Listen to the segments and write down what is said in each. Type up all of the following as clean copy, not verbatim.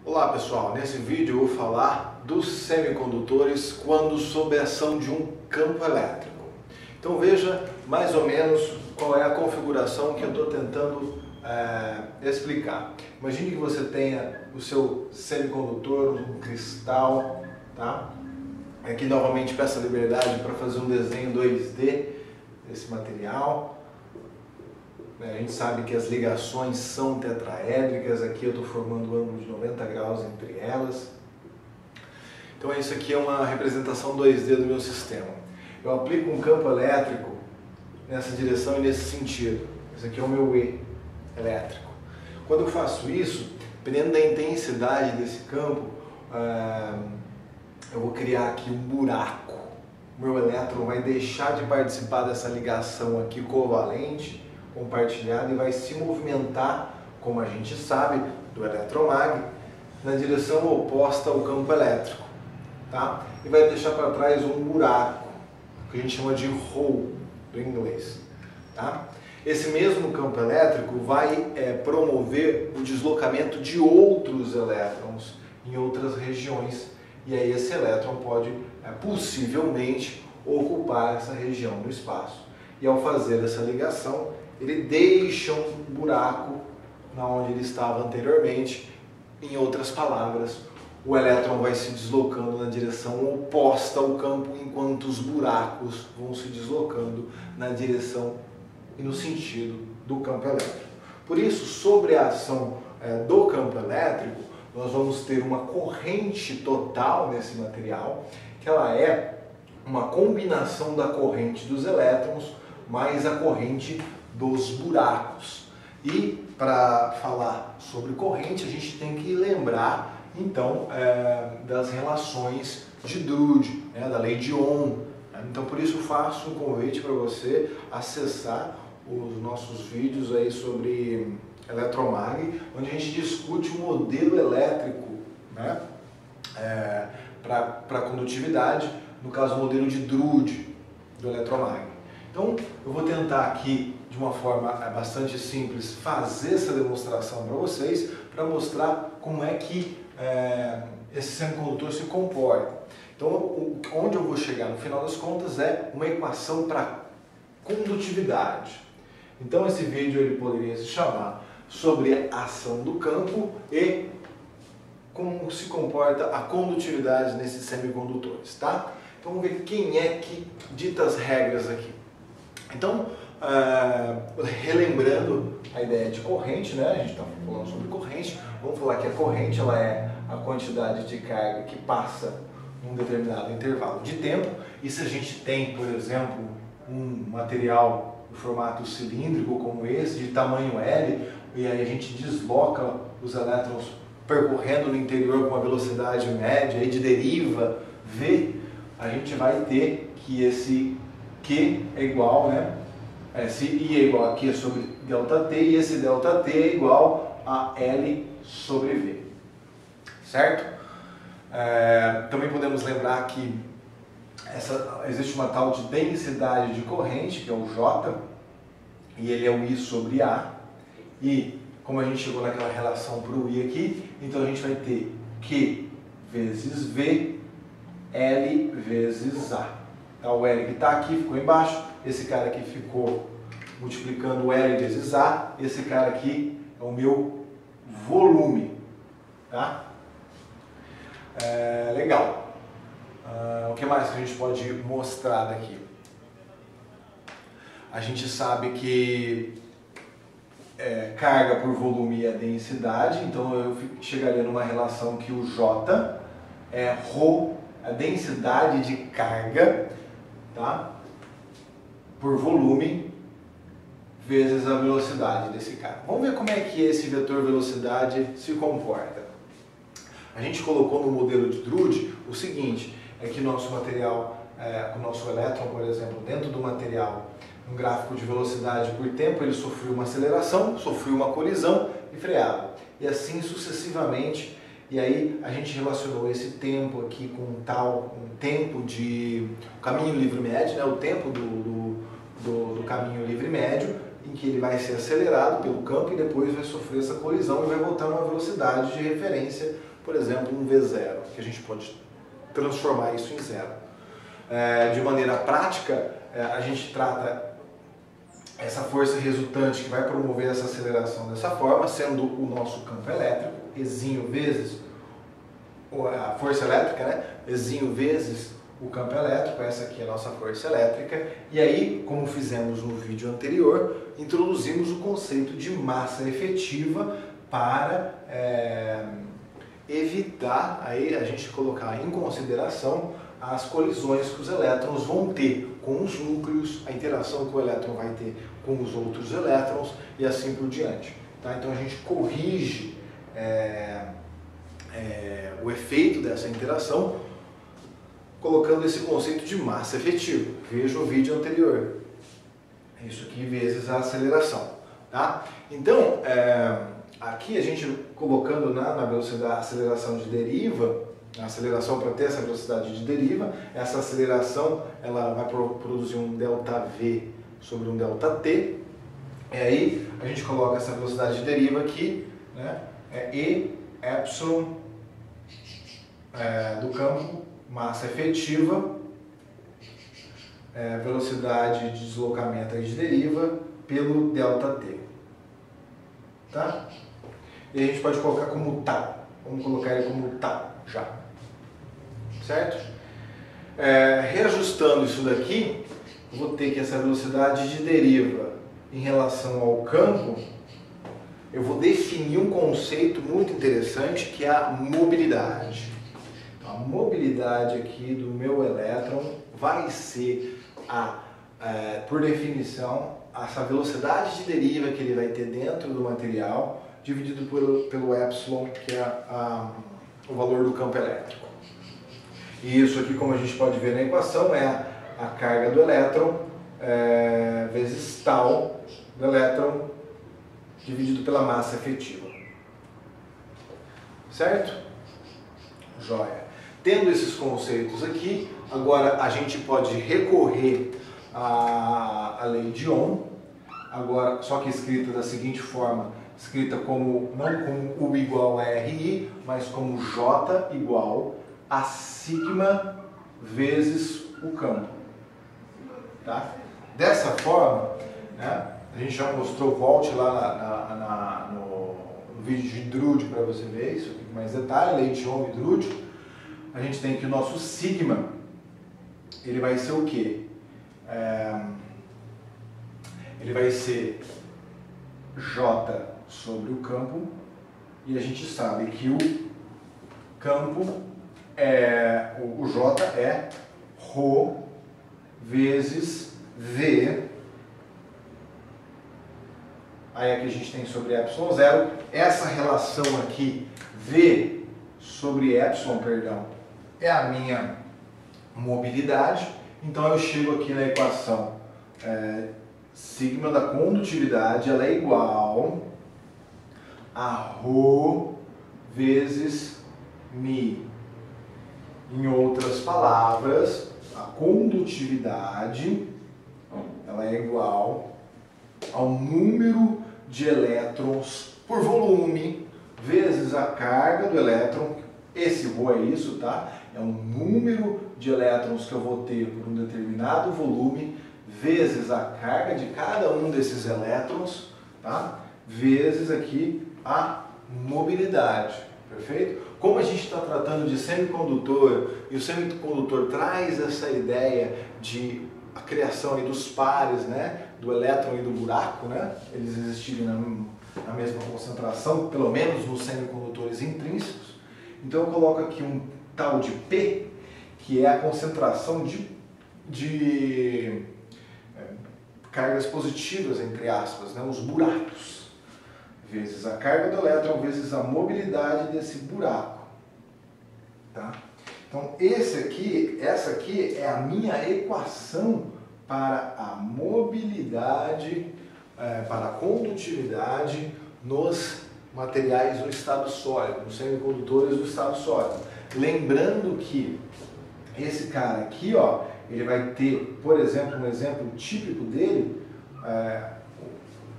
Olá pessoal, nesse vídeo eu vou falar dos semicondutores quando sob a ação de um campo elétrico. Então veja mais ou menos qual é a configuração que eu estou tentando explicar. Imagine que você tenha o seu semicondutor, um cristal, tá? Aqui novamente peço a liberdade para fazer um desenho 2D desse material. A gente sabe que as ligações são tetraédricas, aqui eu estou formando um ângulo de 90 graus entre elas. Então isso aqui é uma representação 2D do meu sistema. Eu aplico um campo elétrico nessa direção e nesse sentido. Esse aqui é o meu E elétrico. Quando eu faço isso, dependendo da intensidade desse campo, eu vou criar aqui um buraco. O meu elétron vai deixar de participar dessa ligação aqui covalente, compartilhado, e vai se movimentar, como a gente sabe, do eletromag, na direção oposta ao campo elétrico, tá? E vai deixar para trás um buraco, que a gente chama de hole, do inglês, tá? Esse mesmo campo elétrico vai promover o deslocamento de outros elétrons em outras regiões, e aí esse elétron pode possivelmente ocupar essa região do espaço. E ao fazer essa ligação, ele deixa um buraco na onde ele estava anteriormente. Em outras palavras, o elétron vai se deslocando na direção oposta ao campo, enquanto os buracos vão se deslocando na direção e no sentido do campo elétrico. Por isso, sobre a ação do campo elétrico, nós vamos ter uma corrente total nesse material, que ela é uma combinação da corrente dos elétrons mais a corrente dos buracos. E para falar sobre corrente, a gente tem que lembrar então das relações de Drude, da lei de Ohm. Então por isso eu faço um convite para você acessar os nossos vídeos aí sobre eletromag, onde a gente discute o modelo elétrico, para condutividade, no caso o modelo de Drude do eletromag. Então eu vou tentar aqui, de uma forma bastante simples, fazer essa demonstração para vocês, para mostrar como é que esse semicondutor se comporta. Então, onde eu vou chegar no final das contas é uma equação para condutividade. Então esse vídeo ele poderia se chamar sobre a ação do campo e como se comporta a condutividade nesses semicondutores, tá? Então vamos ver quem é que dita as regras aqui. Então, relembrando a ideia de corrente, a gente está falando sobre corrente, vamos falar que a corrente ela é a quantidade de carga que passa num determinado intervalo de tempo, e se a gente tem, por exemplo, um material de formato cilíndrico como esse, de tamanho L, e aí a gente desloca os elétrons percorrendo no interior com uma velocidade média e de deriva V, a gente vai ter que esse Q é igual, esse I é igual a Q sobre ΔT, e esse ΔT é igual a L sobre V, certo? Também podemos lembrar que existe uma tal de densidade de corrente, que é o J, e ele é o I sobre A, e como a gente chegou naquela relação para o I aqui, então a gente vai ter Q vezes V, L vezes A. O L que está aqui ficou embaixo, esse cara aqui ficou multiplicando o L vezes A, esse cara aqui é o meu volume, tá? Legal. O que mais que a gente pode mostrar daqui? A gente sabe que carga por volume é densidade, então eu chegaria numa relação que o J é ρ, a densidade de carga, tá? Por volume vezes a velocidade desse cara. Vamos ver como é que esse vetor velocidade se comporta. A gente colocou no modelo de Drude o seguinte, é que nosso material, o nosso elétron, por exemplo, dentro do material, um gráfico de velocidade por tempo, ele sofreu uma aceleração, sofreu uma colisão e freava. E assim sucessivamente. E aí a gente relacionou esse tempo aqui com um tempo de caminho livre médio, o tempo do caminho livre médio, em que ele vai ser acelerado pelo campo e depois vai sofrer essa colisão e vai voltar a uma velocidade de referência por exemplo, um V0, que a gente pode transformar isso em zero. De maneira prática, a gente trata essa força resultante que vai promover essa aceleração dessa forma, sendo o nosso campo elétrico, Ezinho vezes a força elétrica, né? Ezinho vezes o campo elétrico, essa aqui é a nossa força elétrica. E aí, como fizemos no vídeo anterior, introduzimos o conceito de massa efetiva para evitar aí a gente colocar em consideração as colisões que os elétrons vão ter com os núcleos, a interação que o elétron vai ter com os outros elétrons e assim por diante. Tá? Então a gente corrige o efeito dessa interação colocando esse conceito de massa efetiva. Veja o vídeo anterior. Isso aqui vezes a aceleração. Tá? Então, aqui a gente colocando na velocidade, aceleração de deriva, a aceleração para ter essa velocidade de deriva, essa aceleração ela vai produzir um ΔV sobre um ΔT, e aí a gente coloca essa velocidade de deriva aqui, né? E epsilon do campo, massa efetiva, velocidade de deslocamento aí de deriva pelo ΔT. Tá? E a gente pode colocar como tal. Vamos colocar ele como tal já. Certo? Reajustando isso daqui, eu vou ter que essa velocidade de deriva em relação ao campo, eu vou definir um conceito muito interessante que é a mobilidade. Então, a mobilidade aqui do meu elétron vai ser, por definição, essa velocidade de deriva que ele vai ter dentro do material, dividido pelo epsilon, que é o valor do campo elétrico. E isso aqui, como a gente pode ver na equação, é a carga do elétron vezes tal do elétron dividido pela massa efetiva. Certo? Joia. Tendo esses conceitos aqui, agora a gente pode recorrer à lei de Ohm, agora só que escrita da seguinte forma, escrita como, não como U igual a RI, mas como J igual a sigma vezes o campo. Tá? Dessa forma, né, a gente já mostrou, volte lá no vídeo de Drude para você ver isso aqui com mais detalhe, lei de Ohm e Drude. A gente tem que o nosso sigma, ele vai ser o quê? Ele vai ser J sobre o campo, e a gente sabe que o campo o J é ρ vezes V. Aí aqui a gente tem sobre epsilon zero. Essa relação aqui, V sobre epsilon, perdão, é a minha mobilidade. Então eu chego aqui na equação sigma da condutividade, ela é igual a ρ vezes μ. Em outras palavras, a condutividade ela é igual ao número de elétrons por volume vezes a carga do elétron. Esse ρ é isso, tá? É um número de elétrons que eu vou ter por um determinado volume vezes a carga de cada um desses elétrons, tá? Vezes aqui a mobilidade, perfeito? Como a gente está tratando de semicondutor, e o semicondutor traz essa ideia de a criação aí dos pares, né, do elétron e do buraco, né, eles existirem na mesma concentração, pelo menos nos semicondutores intrínsecos. Então eu coloco aqui um tal de P, que é a concentração de cargas positivas, entre aspas, né, os buracos, vezes a carga do elétron, vezes a mobilidade desse buraco. Tá? Então essa aqui é a minha equação para a mobilidade, para a condutividade nos materiais do estado sólido, nos semicondutores do estado sólido. Lembrando que esse cara aqui, ó, ele vai ter, por exemplo, um exemplo típico dele,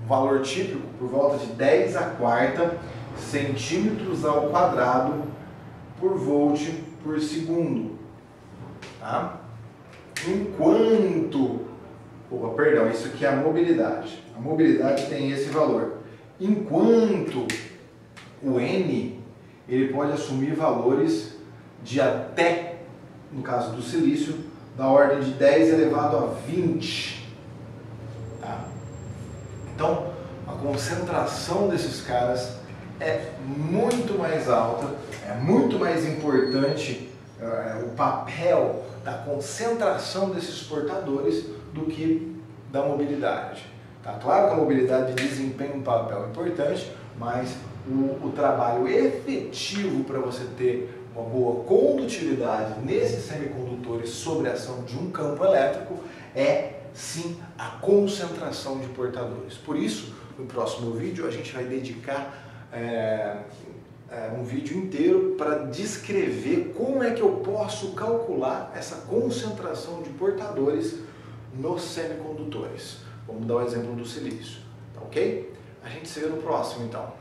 um valor típico por volta de 10⁴ centímetros ao quadrado por volt por segundo. Tá? Enquanto... Opa, perdão, isso aqui é a mobilidade. A mobilidade tem esse valor. Enquanto o N, ele pode assumir valores de até, no caso do silício, da ordem de 10 elevado a 20. Tá? Então, a concentração desses caras é muito mais alta, é muito mais importante o papel da concentração desses portadores do que da mobilidade. Tá? Claro que a mobilidade desempenha um papel importante, mas o trabalho efetivo para você ter uma boa condutividade nesses semicondutores sobre a ação de um campo elétrico é sim a concentração de portadores. Por isso, no próximo vídeo a gente vai dedicar um vídeo inteiro para descrever como é que eu posso calcular essa concentração de portadores nos semicondutores. Vamos dar o exemplo do silício, tá ok? A gente se vê no próximo então.